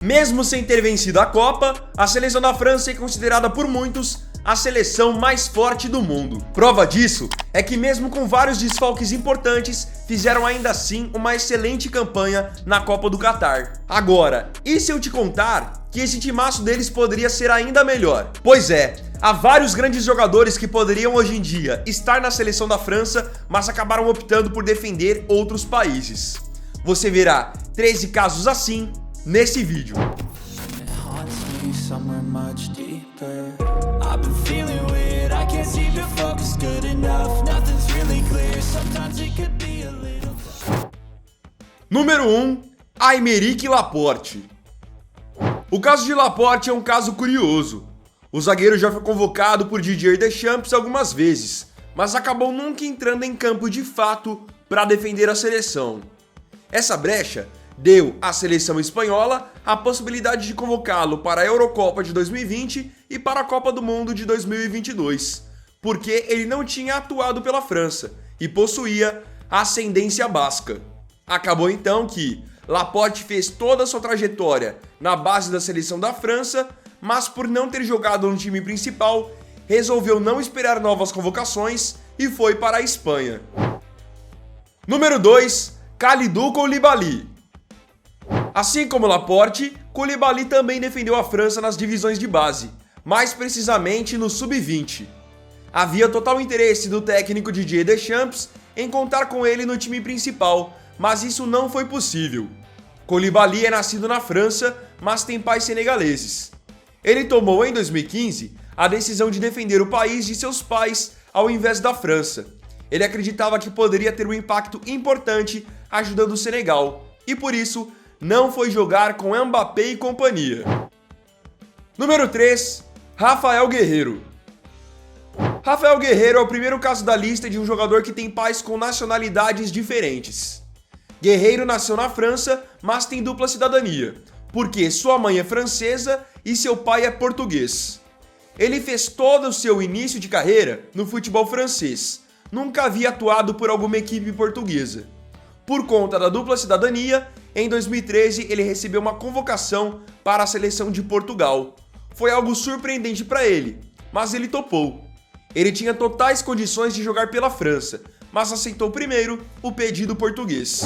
Mesmo sem ter vencido a Copa, a seleção da França é considerada por muitos a seleção mais forte do mundo. Prova disso é que mesmo com vários desfalques importantes, fizeram ainda assim uma excelente campanha na Copa do Catar. Agora, e se eu te contar que esse timaço deles poderia ser ainda melhor? Pois é, há vários grandes jogadores que poderiam hoje em dia estar na seleção da França, mas acabaram optando por defender outros países. Você verá 13 casos assim nesse vídeo. Número 1. Aymeric Laporte. O caso de Laporte é um caso curioso. O zagueiro já foi convocado por Didier Deschamps algumas vezes, mas acabou nunca entrando em campo de fato para defender a seleção. Essa brecha deu à seleção espanhola a possibilidade de convocá-lo para a Eurocopa de 2020 e para a Copa do Mundo de 2022, porque ele não tinha atuado pela França e possuía ascendência basca. Acabou então que Laporte fez toda a sua trajetória na base da seleção da França, mas por não ter jogado no time principal, resolveu não esperar novas convocações e foi para a Espanha. Número 2. Kalidou Koulibaly. Assim como Laporte, Koulibaly também defendeu a França nas divisões de base, mais precisamente no Sub-20. Havia total interesse do técnico Didier Deschamps em contar com ele no time principal, mas isso não foi possível. Koulibaly é nascido na França, mas tem pais senegaleses. Ele tomou em 2015 a decisão de defender o país de seus pais ao invés da França. Ele acreditava que poderia ter um impacto importante ajudando o Senegal, e por isso não foi jogar com Mbappé e companhia. Número 3. Rafael Guerreiro. Rafael Guerreiro é o primeiro caso da lista de um jogador que tem pais com nacionalidades diferentes. Guerreiro nasceu na França, mas tem dupla cidadania, porque sua mãe é francesa e seu pai é português. Ele fez todo o seu início de carreira no futebol francês, nunca havia atuado por alguma equipe portuguesa. Por conta da dupla cidadania, em 2013 ele recebeu uma convocação para a seleção de Portugal. Foi algo surpreendente para ele, mas ele topou. Ele tinha totais condições de jogar pela França, mas aceitou primeiro o pedido português.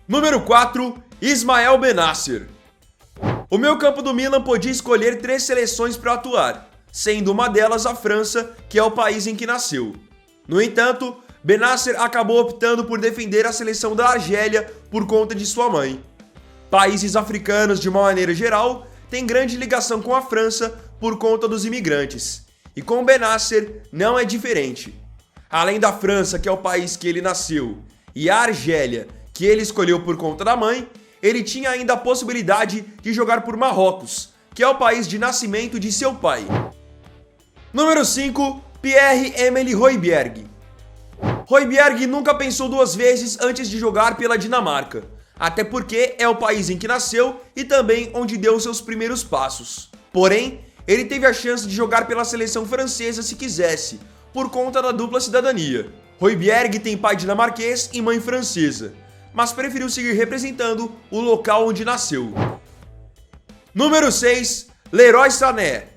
Número 4. Ismael Bennacer. O meio-campo do Milan podia escolher 3 seleções para atuar, sendo uma delas a França, que é o país em que nasceu. No entanto, Bennacer acabou optando por defender a seleção da Argélia por conta de sua mãe. Países africanos, de uma maneira geral, têm grande ligação com a França por conta dos imigrantes. E com Bennacer não é diferente. Além da França, que é o país que ele nasceu, e a Argélia, que ele escolheu por conta da mãe, ele tinha ainda a possibilidade de jogar por Marrocos, que é o país de nascimento de seu pai. Número 5. Pierre-Emile Højbjerg. Højbjerg nunca pensou 2 vezes antes de jogar pela Dinamarca, até porque é o país em que nasceu e também onde deu seus primeiros passos. Porém, ele teve a chance de jogar pela seleção francesa se quisesse, por conta da dupla cidadania. Højbjerg tem pai dinamarquês e mãe francesa, mas preferiu seguir representando o local onde nasceu. Número 6. Leroy Sané.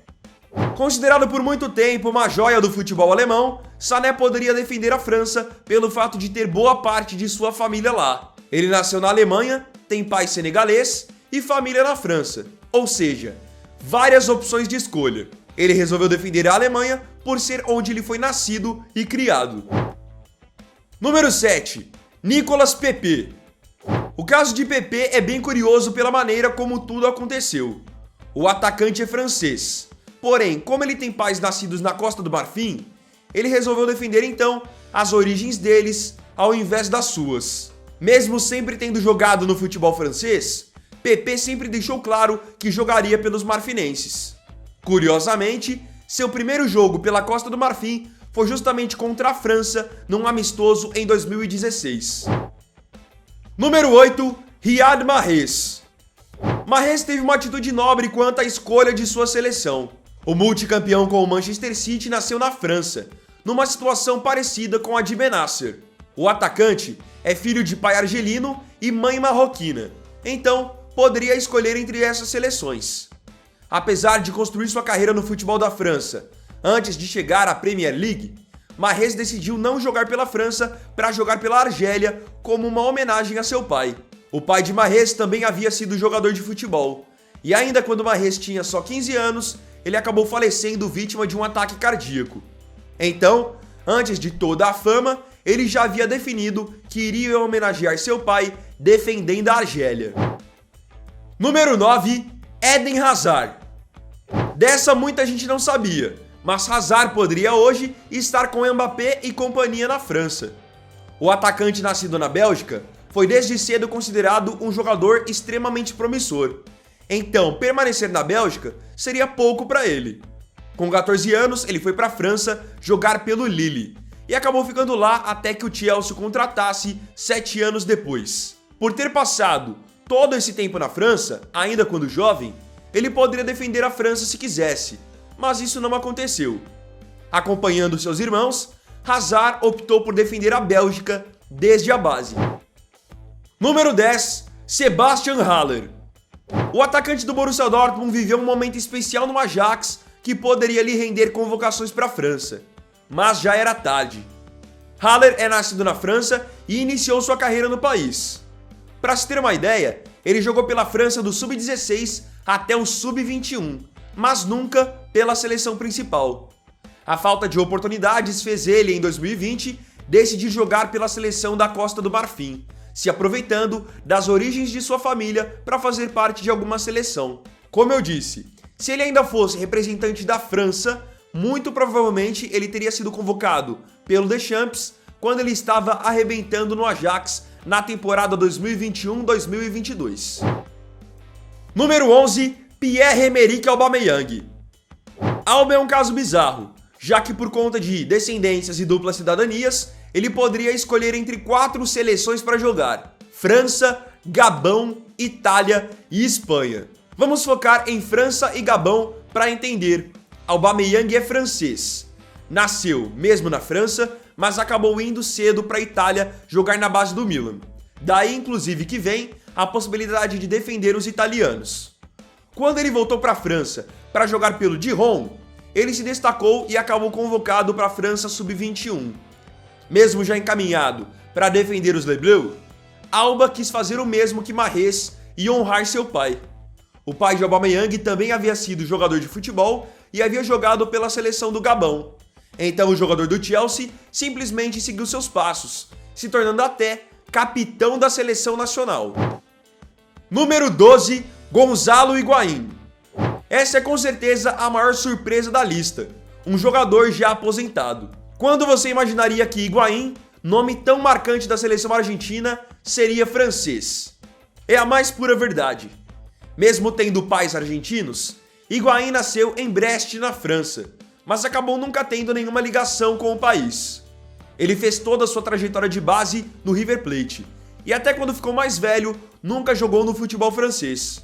Considerado por muito tempo uma joia do futebol alemão, Sané poderia defender a França pelo fato de ter boa parte de sua família lá. Ele nasceu na Alemanha, tem pai senegalês e família na França, ou seja, várias opções de escolha. Ele resolveu defender a Alemanha por ser onde ele foi nascido e criado. Número 7. Nicolas Pepe. O caso de Pepe é bem curioso pela maneira como tudo aconteceu. O atacante é francês. Porém, como ele tem pais nascidos na Costa do Marfim, ele resolveu defender então as origens deles ao invés das suas. Mesmo sempre tendo jogado no futebol francês, Pepe sempre deixou claro que jogaria pelos marfinenses. Curiosamente, seu primeiro jogo pela Costa do Marfim foi justamente contra a França num amistoso em 2016. Número 8. Riyad Mahrez. Mahrez teve uma atitude nobre quanto à escolha de sua seleção. O multicampeão com o Manchester City nasceu na França, numa situação parecida com a de Bennacer. O atacante é filho de pai argelino e mãe marroquina, então poderia escolher entre essas seleções. Apesar de construir sua carreira no futebol da França antes de chegar à Premier League, Mahrez decidiu não jogar pela França para jogar pela Argélia como uma homenagem a seu pai. O pai de Mahrez também havia sido jogador de futebol, e ainda quando Mahrez tinha só 15 anos, ele acabou falecendo vítima de um ataque cardíaco. Então, antes de toda a fama, ele já havia definido que iria homenagear seu pai defendendo a Argélia. Número 9, Eden Hazard. Dessa muita gente não sabia, mas Hazard poderia hoje estar com Mbappé e companhia na França. O atacante nascido na Bélgica foi desde cedo considerado um jogador extremamente promissor. Então, permanecer na Bélgica seria pouco para ele. Com 14 anos, ele foi para a França jogar pelo Lille e acabou ficando lá até que o Chelsea o contratasse 7 anos depois. Por ter passado todo esse tempo na França, ainda quando jovem, ele poderia defender a França se quisesse, mas isso não aconteceu. Acompanhando seus irmãos, Hazard optou por defender a Bélgica desde a base. Número 10, Sebastian Haller. O atacante do Borussia Dortmund viveu um momento especial no Ajax que poderia lhe render convocações para a França, mas já era tarde. Haller é nascido na França e iniciou sua carreira no país. Para se ter uma ideia, ele jogou pela França do Sub-16 até o Sub-21, mas nunca pela seleção principal. A falta de oportunidades fez ele, em 2020, decidir jogar pela seleção da Costa do Marfim, se aproveitando das origens de sua família para fazer parte de alguma seleção. Como eu disse, se ele ainda fosse representante da França, muito provavelmente ele teria sido convocado pelo Deschamps quando ele estava arrebentando no Ajax na temporada 2021-2022. Número 11, Pierre-Emerick Aubameyang. Alba é um caso bizarro, já que por conta de descendências e duplas cidadanias, ele poderia escolher entre 4 seleções para jogar: França, Gabão, Itália e Espanha. Vamos focar em França e Gabão para entender. Aubameyang é francês. Nasceu mesmo na França, mas acabou indo cedo para a Itália jogar na base do Milan. Daí, inclusive, que vem a possibilidade de defender os italianos. Quando ele voltou para a França para jogar pelo Dijon, ele se destacou e acabou convocado para a França Sub-21. Mesmo já encaminhado para defender os Le Bleus, Alba quis fazer o mesmo que Mahrez e honrar seu pai. O pai de Aubameyang também havia sido jogador de futebol e havia jogado pela seleção do Gabão. Então o jogador do Chelsea simplesmente seguiu seus passos, se tornando até capitão da seleção nacional. Número 12, Gonzalo Higuaín. Essa é com certeza a maior surpresa da lista, um jogador já aposentado. Quando você imaginaria que Higuaín, nome tão marcante da seleção argentina, seria francês? É a mais pura verdade. Mesmo tendo pais argentinos, Higuaín nasceu em Brest, na França, mas acabou nunca tendo nenhuma ligação com o país. Ele fez toda a sua trajetória de base no River Plate, e até quando ficou mais velho, nunca jogou no futebol francês.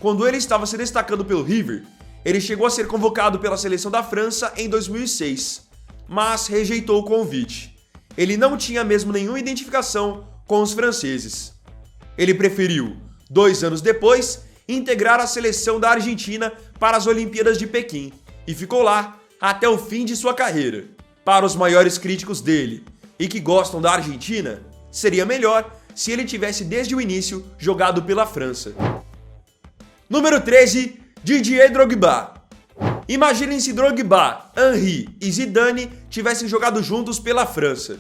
Quando ele estava se destacando pelo River, ele chegou a ser convocado pela seleção da França em 2006, mas rejeitou o convite. Ele não tinha mesmo nenhuma identificação com os franceses. Ele preferiu, 2 anos depois, integrar a seleção da Argentina para as Olimpíadas de Pequim e ficou lá até o fim de sua carreira. Para os maiores críticos dele e que gostam da Argentina, seria melhor se ele tivesse desde o início jogado pela França. Número 13, Didier Drogba. Imaginem se Drogba, Henry e Zidane tivessem jogado juntos pela França.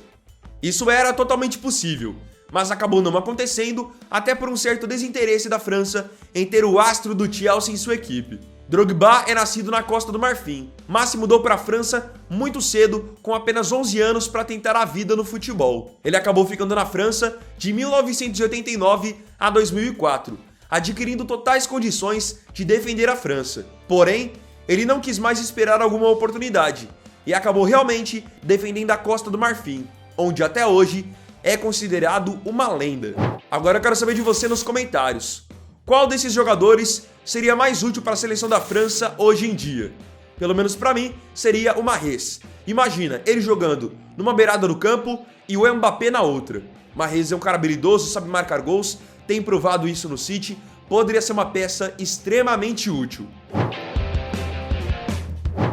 Isso era totalmente possível, mas acabou não acontecendo até por um certo desinteresse da França em ter o astro do Chelsea em sua equipe. Drogba é nascido na Costa do Marfim, mas se mudou para a França muito cedo, com apenas 11 anos, para tentar a vida no futebol. Ele acabou ficando na França de 1989 a 2004, adquirindo totais condições de defender a França. Porém, ele não quis mais esperar alguma oportunidade e acabou realmente defendendo a Costa do Marfim, onde até hoje é considerado uma lenda. Agora eu quero saber de você nos comentários. Qual desses jogadores seria mais útil para a seleção da França hoje em dia? Pelo menos para mim, seria o Mahrez. Imagina, ele jogando numa beirada do campo e o Mbappé na outra. Mahrez é um cara habilidoso, sabe marcar gols, tem provado isso no City, poderia ser uma peça extremamente útil.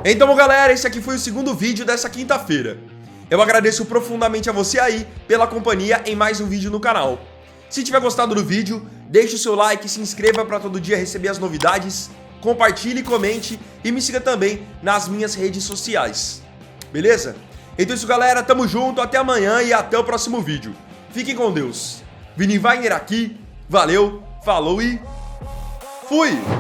Então, galera, esse aqui foi o segundo vídeo dessa quinta-feira. Eu agradeço profundamente a você aí pela companhia em mais um vídeo no canal. Se tiver gostado do vídeo, deixe o seu like, se inscreva para todo dia receber as novidades, compartilhe, comente e me siga também nas minhas redes sociais. Beleza? Então é isso, galera, tamo junto, até amanhã e até o próximo vídeo. Fiquem com Deus. Vini Wagner aqui, valeu, falou e fui!